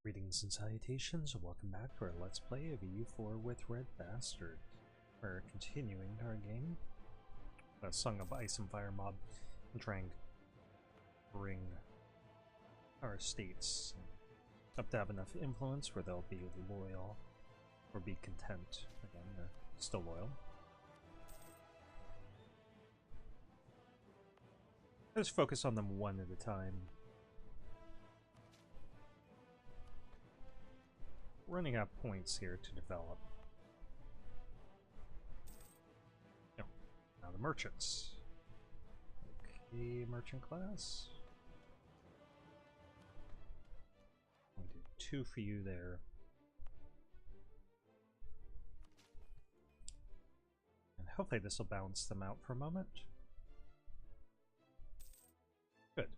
Greetings and salutations, and welcome back to our Let's Play of EU4 with RedBstrd. We're continuing our game, Song of Ice and Fire mob, and trying to bring our states up to have enough influence where they'll be loyal, or be content. Again, they're still loyal. Let's focus on them one at a time. Running out of points here to develop. No. Now the merchants. Okay, merchant class. I'll do 2 for you there. And hopefully this will balance them out for a moment. Good.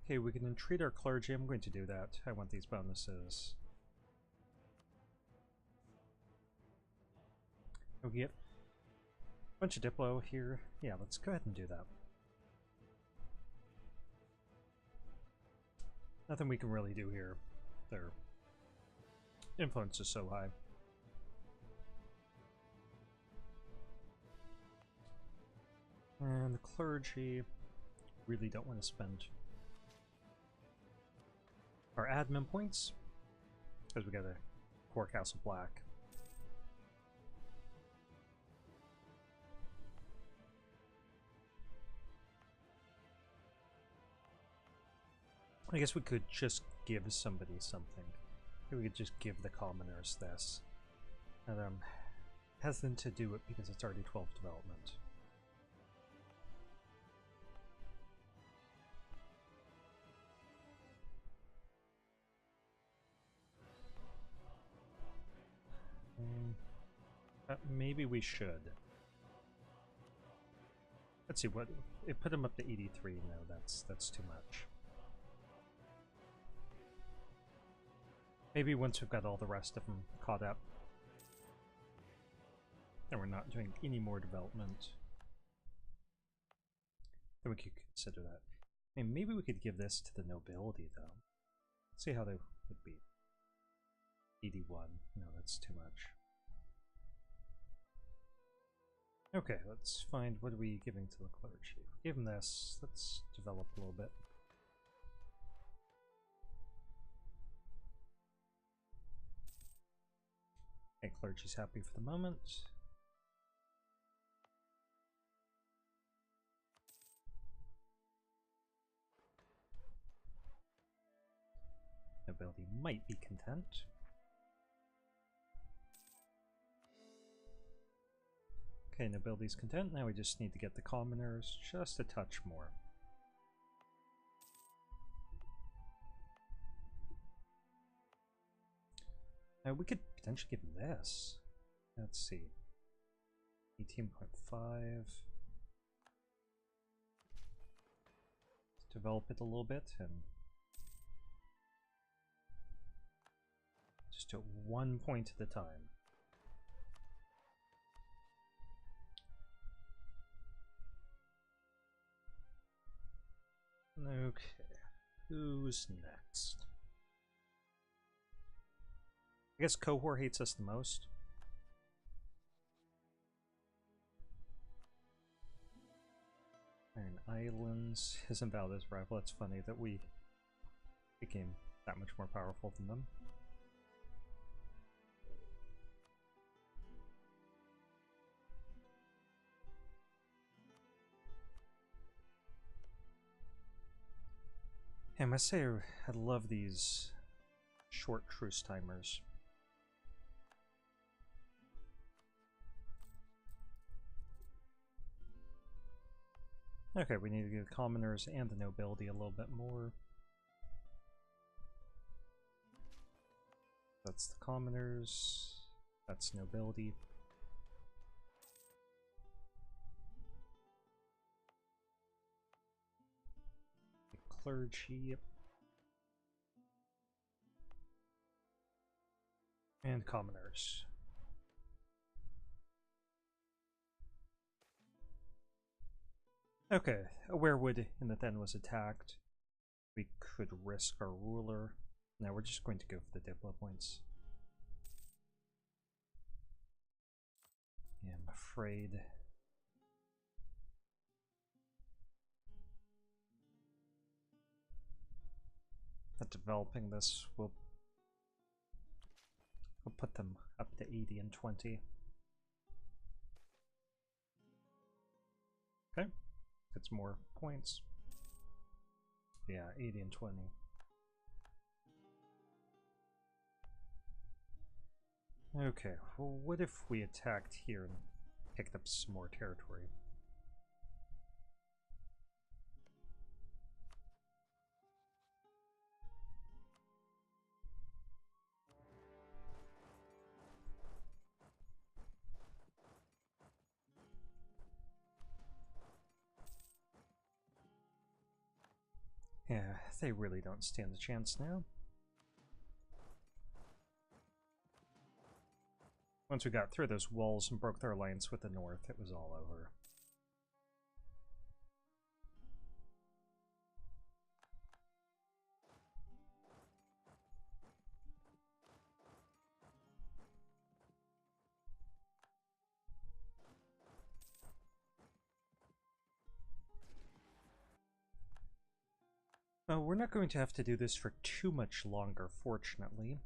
Okay, we can entreat our clergy. I'm going to do that. I want these bonuses. We get a bunch of Diplo here. Yeah, let's go ahead and do that. Nothing we can really do here. Their influence is so high. And the clergy really don't want to spend our admin points, because we got a Core Castle Black. I guess we could just give somebody something. We could just give the commoners this. And I'm hesitant to do it because it's already 12 development. Maybe we should. Let's see, what it put him up to 83. No, that's too much. Maybe once we've got all the rest of them caught up, and we're not doing any more development, then we could consider that. And maybe we could give this to the nobility, though. Let's see how they would be. 81. No, that's too much. Okay, let's find what are we giving to the clergy. Give him this. Let's develop a little bit. Okay, clergy's happy for the moment. Nobility might be content. Okay, nobility's content. Now we just need to get the commoners just a touch more. Now we could potentially give them this. Let's see. 18.5. Develop it a little bit and just do 1 point at a time. Okay, who's next? I guess Cohort hates us the most. Iron Islands isn't valid as rival. It's funny that we became that much more powerful than them. I must say, I love these short truce timers. Okay, we need to give the commoners and the nobility a little bit more. That's the commoners, that's nobility. Clergy and commoners. Okay, a werewood in the den was attacked. We could risk our ruler. No, we're just going to go for the Diplo points. Yeah, I'm afraid. That developing this will put them up to 80 and 20. Okay, gets more points. Yeah, 80 and 20. Okay, well, what if we attacked here and picked up some more territory? Yeah, they really don't stand a chance now. Once we got through those walls and broke their alliance with the north, it was all over. We're not going to have to do this for too much longer, fortunately.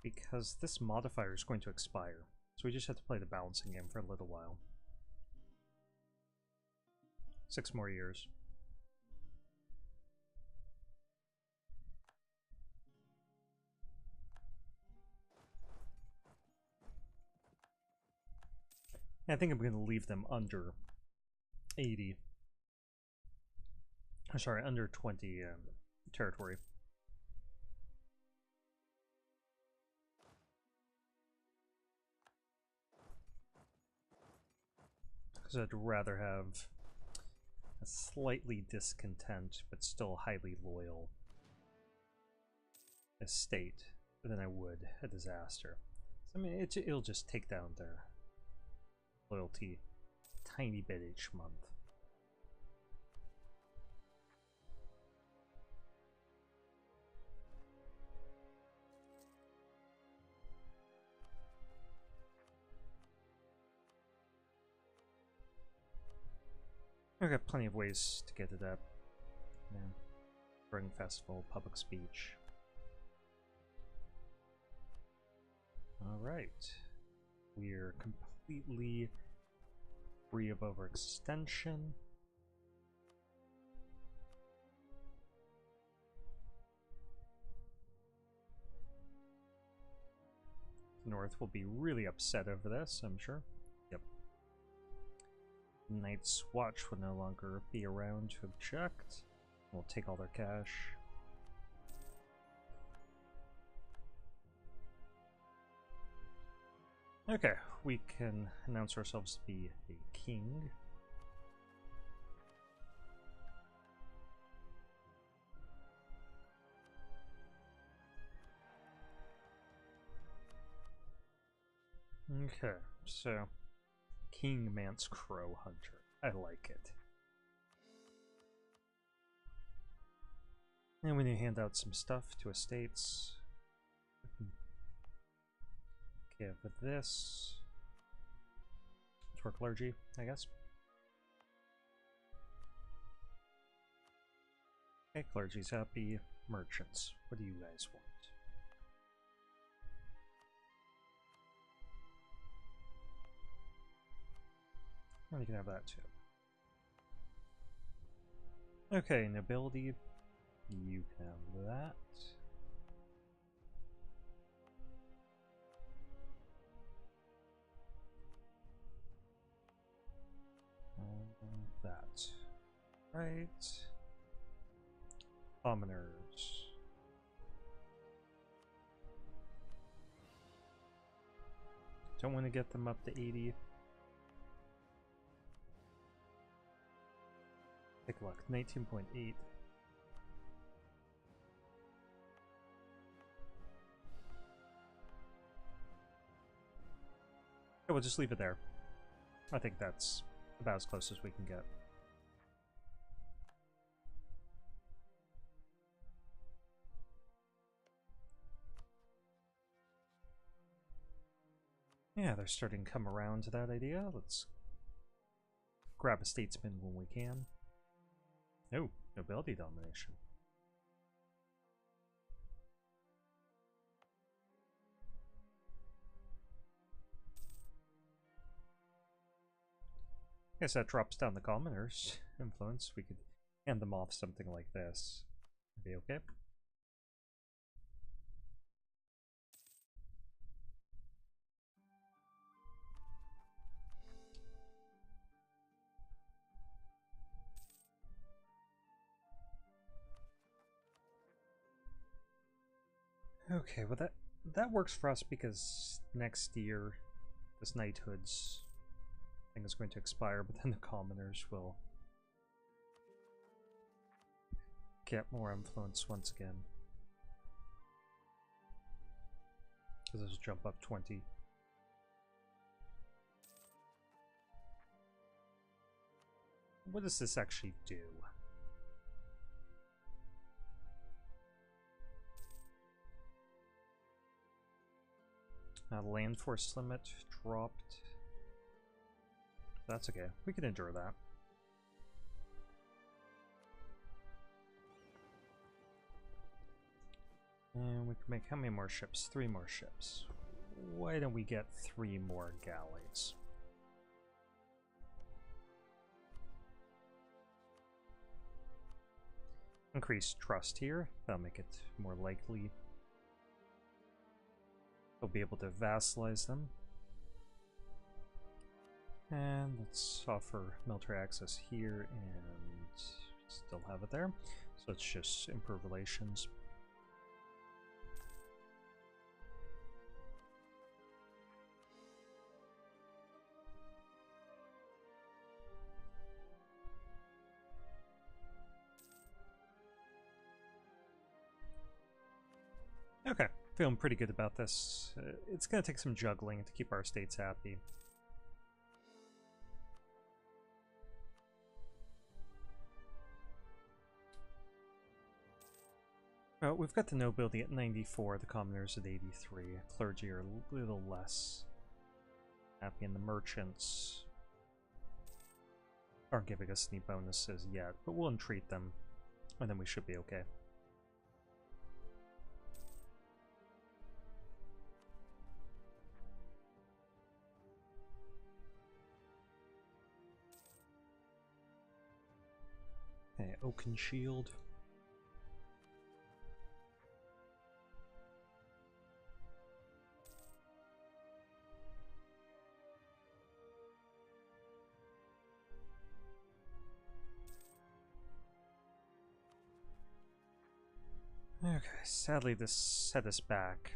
Because this modifier is going to expire. So we just have to play the balancing game for a little while. 6 more years. I think I'm going to leave them under 80. Sorry, under 20 territory. Because I'd rather have a slightly discontent, but still highly loyal estate than I would a disaster. I mean, it'll just take down their loyalty a tiny bit each month. I've got plenty of ways to get it up. Yeah. Spring Festival, public speech. Alright. We're completely free of overextension. The North will be really upset over this, I'm sure. Yep. Night's Watch will no longer be around to object. We'll take all their cash. Okay, we can announce ourselves to be a king. Okay, so King Mance Crow Hunter. I like it. And when you hand out some stuff to estates, give this for clergy, I guess. Okay, clergy's happy. Merchants, what do you guys want? Well, you can have that too. Okay, nobility, you can have that. That. Right. Commoners. Don't want to get them up to 80. Take a look. 19.8. Okay, we'll just leave it there. I think that's about as close as we can get. Yeah, they're starting to come around to that idea. Let's grab a statesman when we can. Oh, nobility domination. Guess that drops down the commoners' influence. We could hand them off something like this. Be okay. Okay, well that works for us because next year this knighthood's thing is going to expire, but then the commoners will get more influence once again. Because this will jump up 20. What does this actually do? The land force limit dropped. That's okay. We can endure that. And we can make how many more ships? 3 more ships. Why don't we get 3 more galleys? Increase trust here. That'll make it more likely we'll be able to vassalize them. And let's offer military access here and still have it there. So let's just improve relations. Okay, feeling pretty good about this. It's going to take some juggling to keep our states happy. Well, we've got the nobility at 94, the commoners at 83, clergy are a little less happy, and the merchants aren't giving us any bonuses yet, but we'll entreat them, and then we should be okay. Okay, Oaken Shield. Okay, sadly this set us back.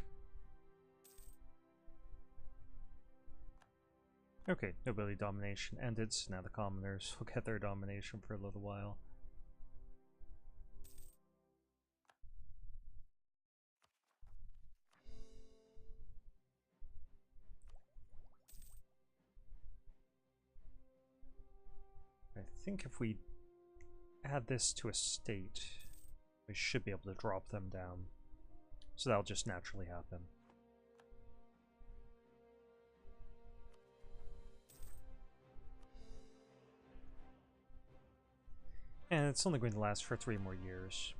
Okay, nobility domination ended, so now the commoners will get their domination for a little while. I think if we add this to a state, we should be able to drop them down. So that'll just naturally happen. And it's only going to last for 3 more years.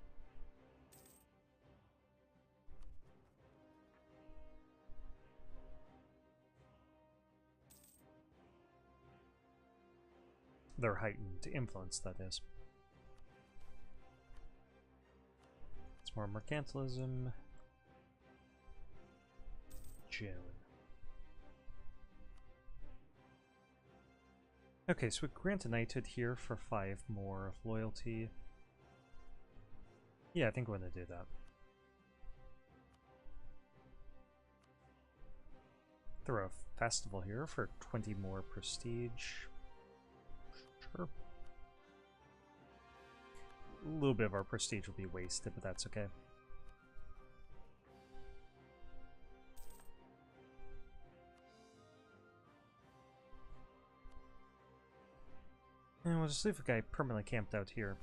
Their heightened influence, that is. It's more mercantilism. June. Okay, so we grant a knighthood here for 5 more loyalty. Yeah, I think we're going to do that. Throw a festival here for 20 more prestige. Sure. A little bit of our prestige will be wasted, but that's okay. And we'll just leave a guy permanently camped out here.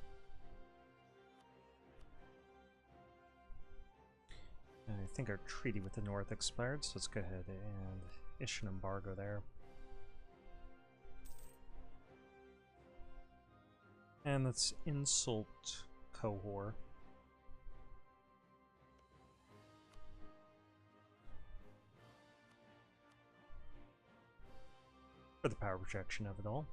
And I think our treaty with the North expired, so let's go ahead and issue an embargo there. And let's insult Cohor. For the power projection of it all.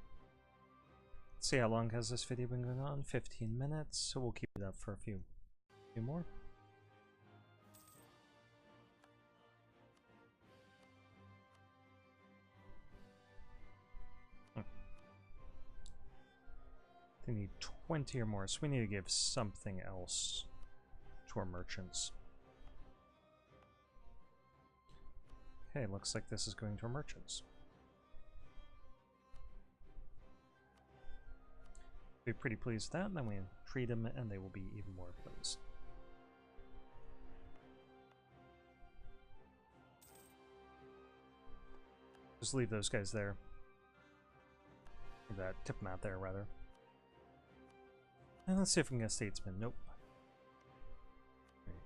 Let's see how long has this video been going on? 15 minutes, so we'll keep it up for a few more. They need 20 or more, so we need to give something else to our merchants. Okay, looks like this is going to our merchants. Be pretty pleased with that, and then we treat them and they will be even more pleased. Just leave those guys there. Leave that, tip them out there rather. And let's see if we can get a statesman. Nope. Great.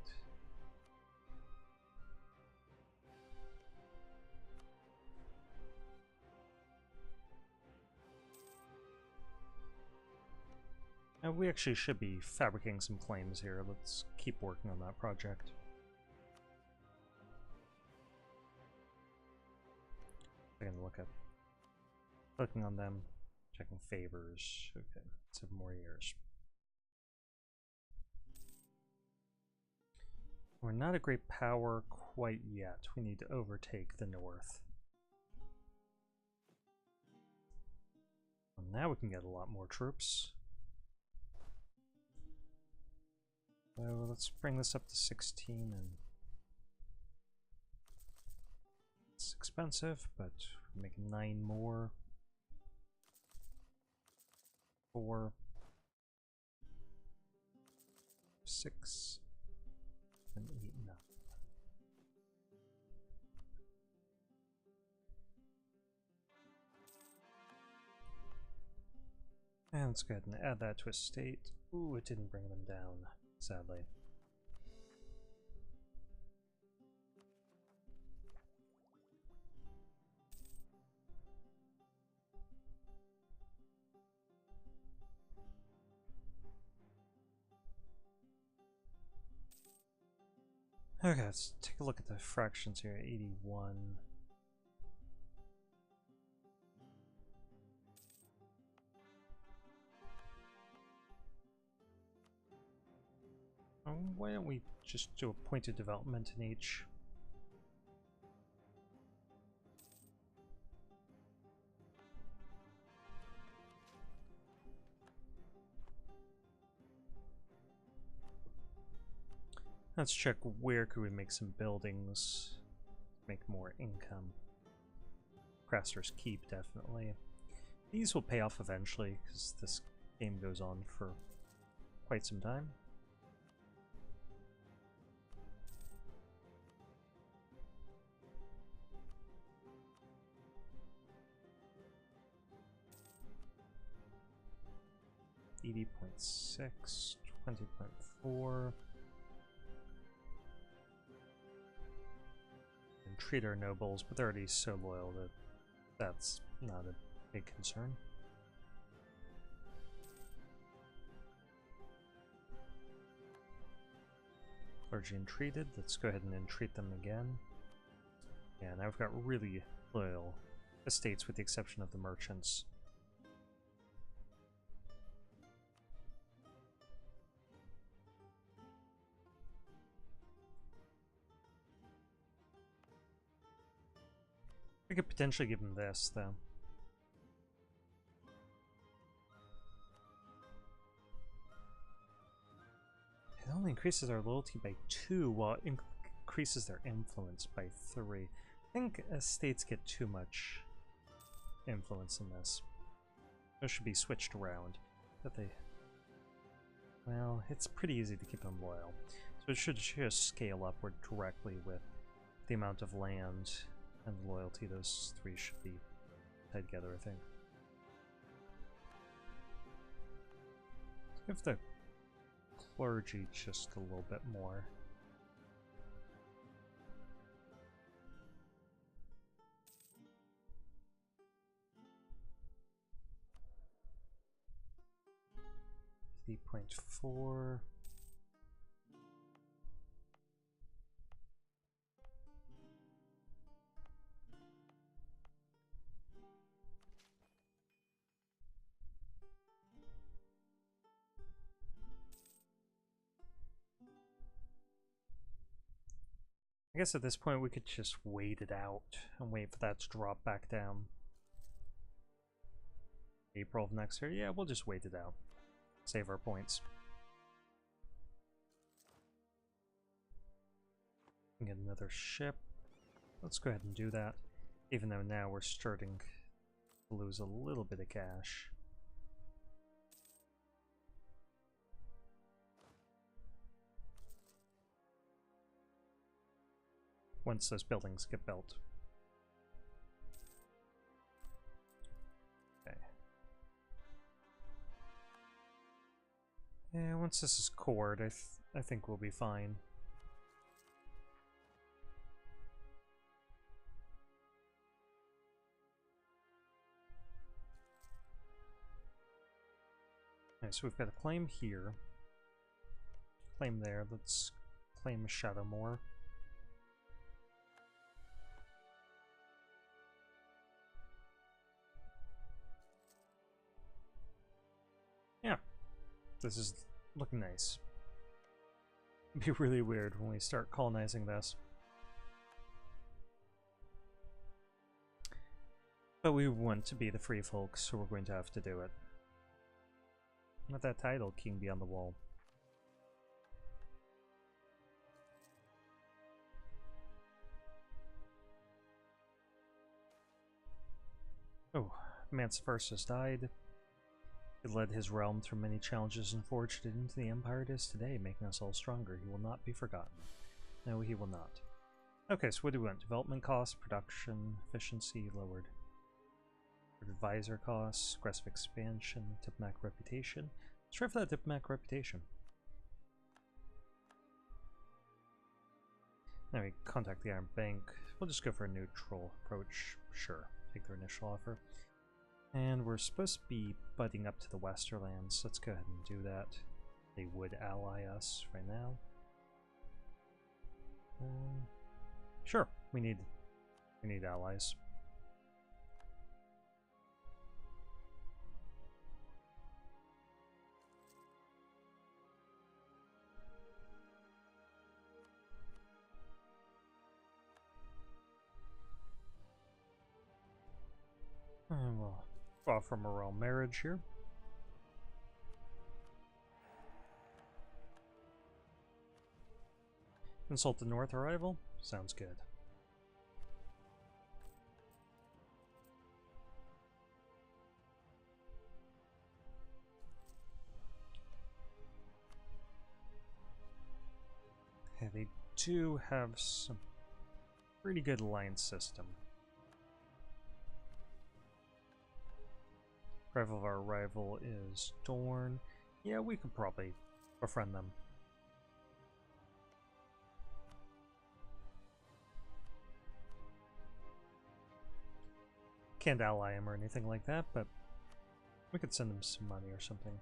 Now we actually should be fabricating some claims here. Let's keep working on that project. Taking a look at clicking on them, checking favors. Okay, 7 more years. We're not a great power quite yet. We need to overtake the North. Well, now we can get a lot more troops. So let's bring this up to 16, and it's expensive, but we'll make 9 more. 4, 6, and 8, 9. And let's go ahead and add that to a state. Ooh, it didn't bring them down, sadly. Okay, let's take a look at the fractions here. 81. Why don't we just do a pointed development in each? Let's check where could we make some buildings, make more income. Craster's Keep, definitely. These will pay off eventually, because this game goes on for quite some time. $80.6, 20.4. And treat our nobles, but they're already so loyal that that's not a big concern. Clergy entreated, let's go ahead and entreat them again. Yeah, now we've got really loyal estates with the exception of the merchants. We could potentially give them this, though. It only increases our loyalty by 2, while it increases their influence by 3. I think estates get too much influence in this. Those should be switched around. But they... well, it's pretty easy to keep them loyal. So it should just scale upward directly with the amount of land and loyalty. Those 3 should be tied together, I think. If the clergy just a little bit more. .4. I guess at this point we could just wait it out and wait for that to drop back down. April of next year? Yeah, we'll just wait it out. Save our points. Get another ship. Let's go ahead and do that. Even though now we're starting to lose a little bit of cash. Once those buildings get built. Okay. Yeah, once this is cored, I think we'll be fine. Okay, so we've got a claim here. Claim there. Let's claim Shadowmoor. Yeah, this is looking nice. It'd be really weird when we start colonizing this. But we want to be the free folks, so we're going to have to do it. Let that title, King, be on the wall. Oh, Mance I has died. He led his realm through many challenges and forged it into the empire it is today, making us all stronger. He will not be forgotten. No, he will not. Okay, so what do we want? Development costs, production, efficiency, lowered. Advisor costs, aggressive expansion, diplomatic reputation. Let's try for that diplomatic reputation. Now we contact the Iron Bank. We'll just go for a neutral approach. Sure, take their initial offer. And we're supposed to be butting up to the Westerlands. Let's go ahead and do that. They would ally us right now. Sure, we need allies. And we'll offer a royal marriage here. Consult the North arrival? Sounds good. Yeah, they do have some pretty good alliance system. Rival of our rival is Dorn. Yeah, we could probably befriend them. Can't ally him or anything like that, but we could send him some money or something.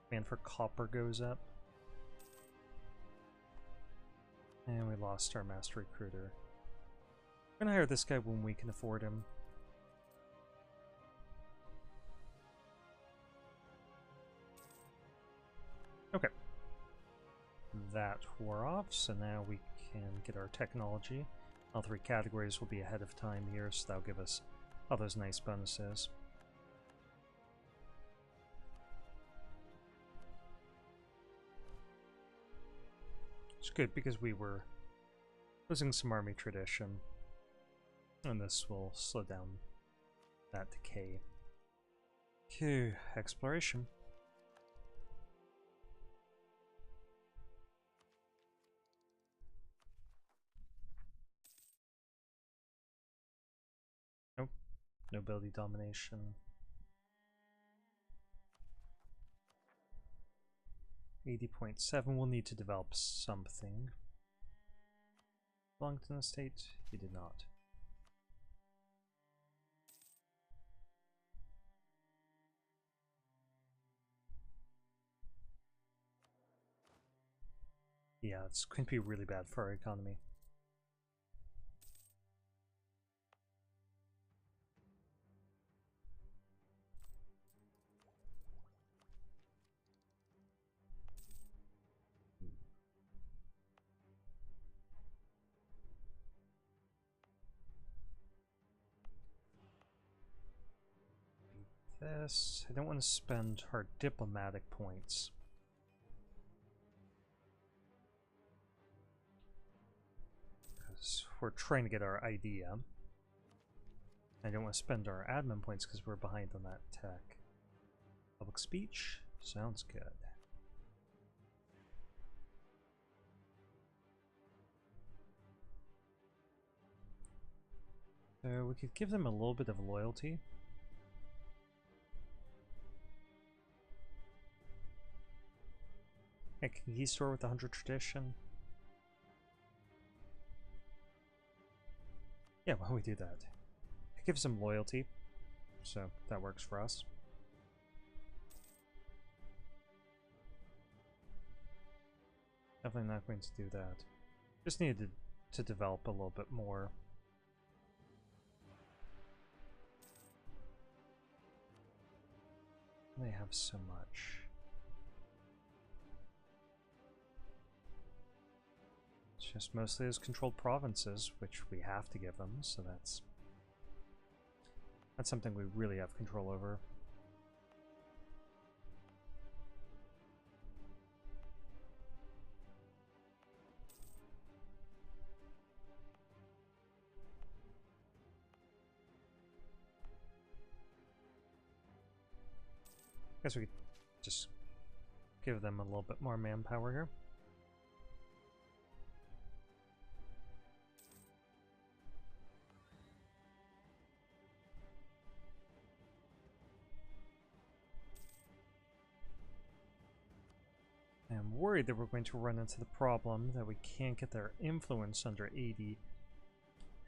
Man for copper goes up. And we lost our master recruiter. We're gonna hire this guy when we can afford him. Okay. That wore off, so now we can get our technology. All three categories will be ahead of time here, so that'll give us all those nice bonuses. It's good because we were losing some army tradition, and this will slow down that decay. Okay, exploration. Nope, nobility domination. 80.7, we'll need to develop something. Belonged estate? He did not. Yeah, it's going to be really bad for our economy. This, I don't want to spend our diplomatic points. Because we're trying to get our idea. I don't want to spend our admin points because we're behind on that tech. Public speech? Sounds good. So we could give them a little bit of loyalty. A conquistador with 100 tradition. Yeah, why don't we do that? It gives them loyalty, so that works for us. Definitely not going to do that. Just needed to develop a little bit more. They have so much. It's just mostly as controlled provinces, which we have to give them, so that's something we really have control over. Guess we could just give them a little bit more manpower here. I'm worried that we're going to run into the problem that we can't get their influence under 80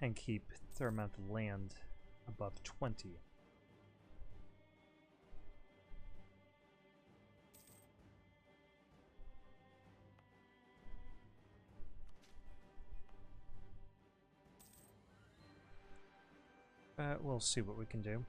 and keep their amount of land above 20. But we'll see what we can do.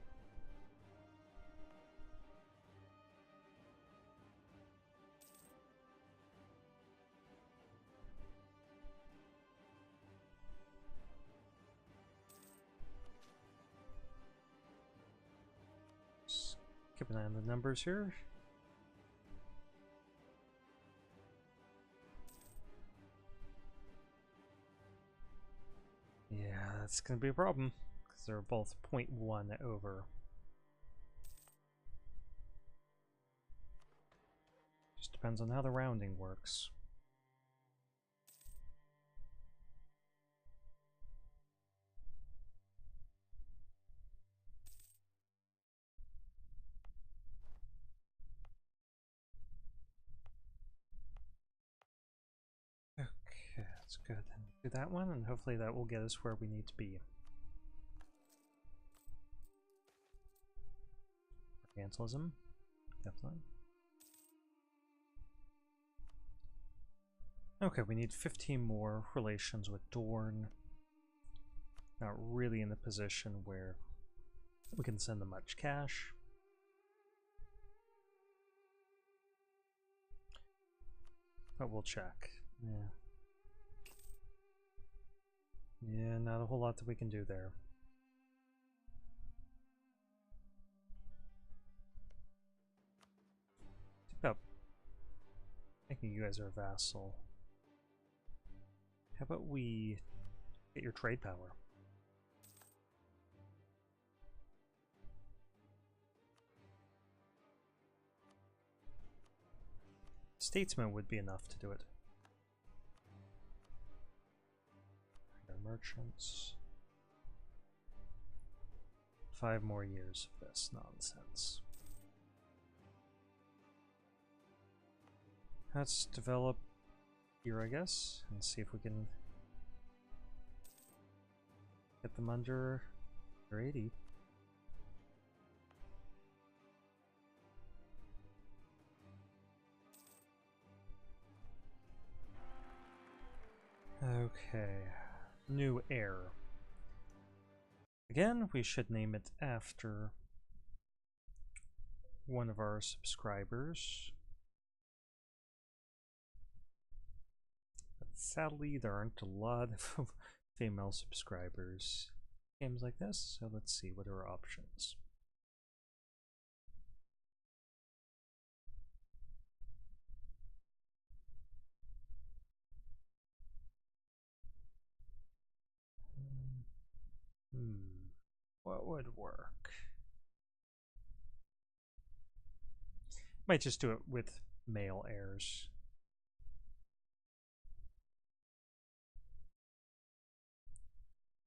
Just keep an eye on the numbers here. Yeah, that's going to be a problem. They're both 0.1 over. Just depends on how the rounding works. Okay, that's good. Do that one, and hopefully that will get us where we need to be. Orientalism, definitely. Okay, we need 15 more relations with Dorne. Not really in the position where we can send them much cash. But we'll check. Yeah. Yeah, not a whole lot that we can do there. Up. Thinking you guys are a vassal. How about we get your trade power? Statesman would be enough to do it. Merchants. 5 more years of this nonsense. Let's develop here, I guess, and see if we can get them under 80. Okay, new heir. Again, we should name it after one of our subscribers. But sadly, there aren't a lot of female subscribers in games like this, so let's see what are our options. What would work? Might just do it with male heirs.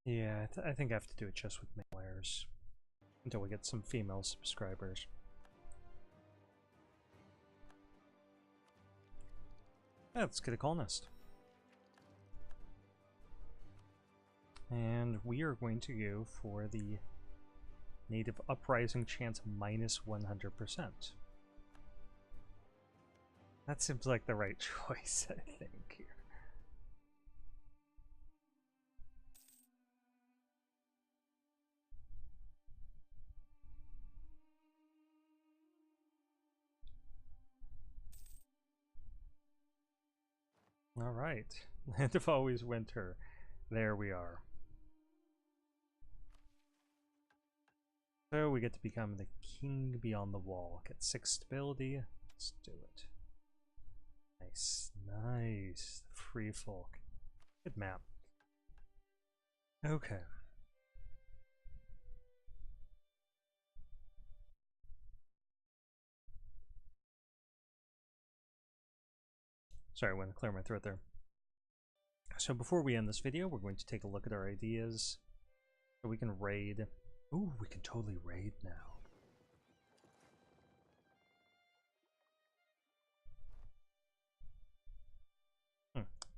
Yeah, I think I have to do it just with male heirs until we get some female subscribers. Let's get a colonist. And we are going to go for the native uprising chance minus 100%. That seems like the right choice, I think, here. Alright, Land of Always Winter. There we are. So we get to become the King Beyond the Wall. Get 6 stability. Let's do it. Nice, nice. Free folk. Good map. Okay. Sorry, I went to clear my throat there. So before we end this video, we're going to take a look at our ideas. So we can raid. Ooh, we can totally raid now.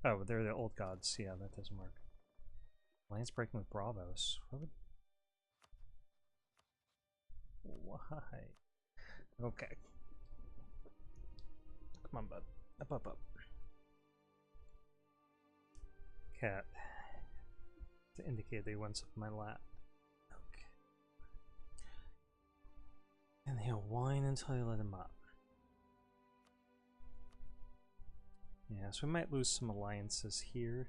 Oh, they're the old gods. Yeah, that doesn't work. Alliance breaking with Bravos. What would... Why? Okay. Come on, bud. Up, up, up. Cat. To indicate that he wants up my lap. Okay. And he'll whine until you let him up. Yeah, so we might lose some alliances here.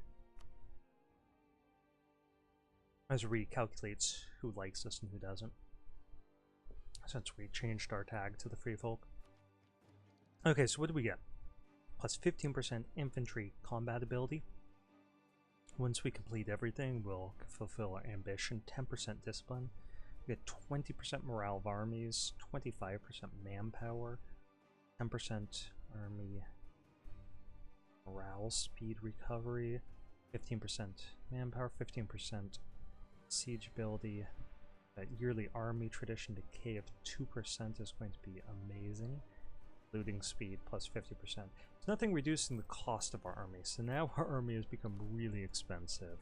As we recalculate who likes us and who doesn't. Since we changed our tag to the Free Folk. Okay, so what do we get? Plus 15% infantry combat ability. Once we complete everything, we'll fulfill our ambition. 10% discipline. We get 20% morale of armies, 25% manpower, 10% army morale speed recovery, 15% manpower, 15% siege ability. That yearly army tradition decay of 2% is going to be amazing. Looting speed plus 50%. There's nothing reducing the cost of our army, so now our army has become really expensive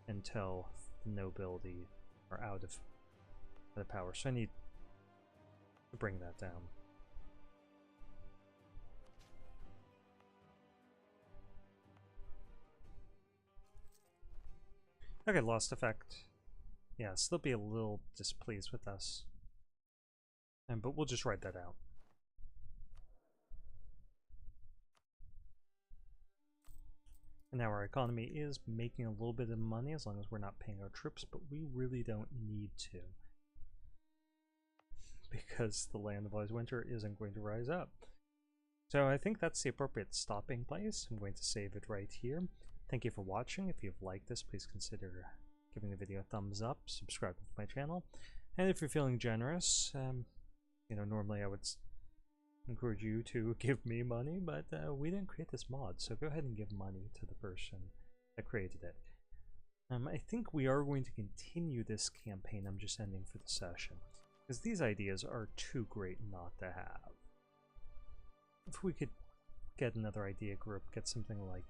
until the nobility are out of the power. So I need to bring that down. Okay, lost effect. Yeah, so they'll be a little displeased with us. But we'll just write that out. And now our economy is making a little bit of money as long as we're not paying our troops, but we really don't need to. Because the Land of Always Winter isn't going to rise up. So I think that's the appropriate stopping place. I'm going to save it right here. Thank you for watching. If you've liked this, please consider giving the video a thumbs up, subscribe to my channel, and if you're feeling generous, you know, normally I would encourage you to give me money, but we didn't create this mod, so go ahead and give money to the person that created it. I think we are going to continue this campaign. I'm just ending for the session, because these ideas are too great not to have. If we could get another idea group, get something like,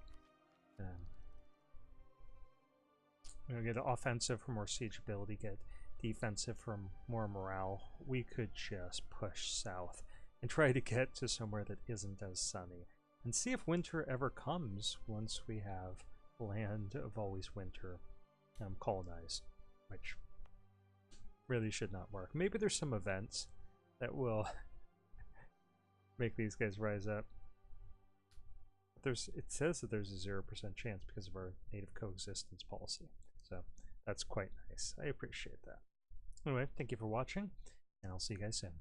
get offensive for more siege ability, get defensive for more morale, we could just push south and try to get to somewhere that isn't as sunny. And see if winter ever comes once we have land of always winter colonized, which really should not work. Maybe there's some events that will make these guys rise up. It says that there's a 0% chance because of our native coexistence policy. So that's quite nice. I appreciate that. Anyway, thank you for watching, and I'll see you guys soon.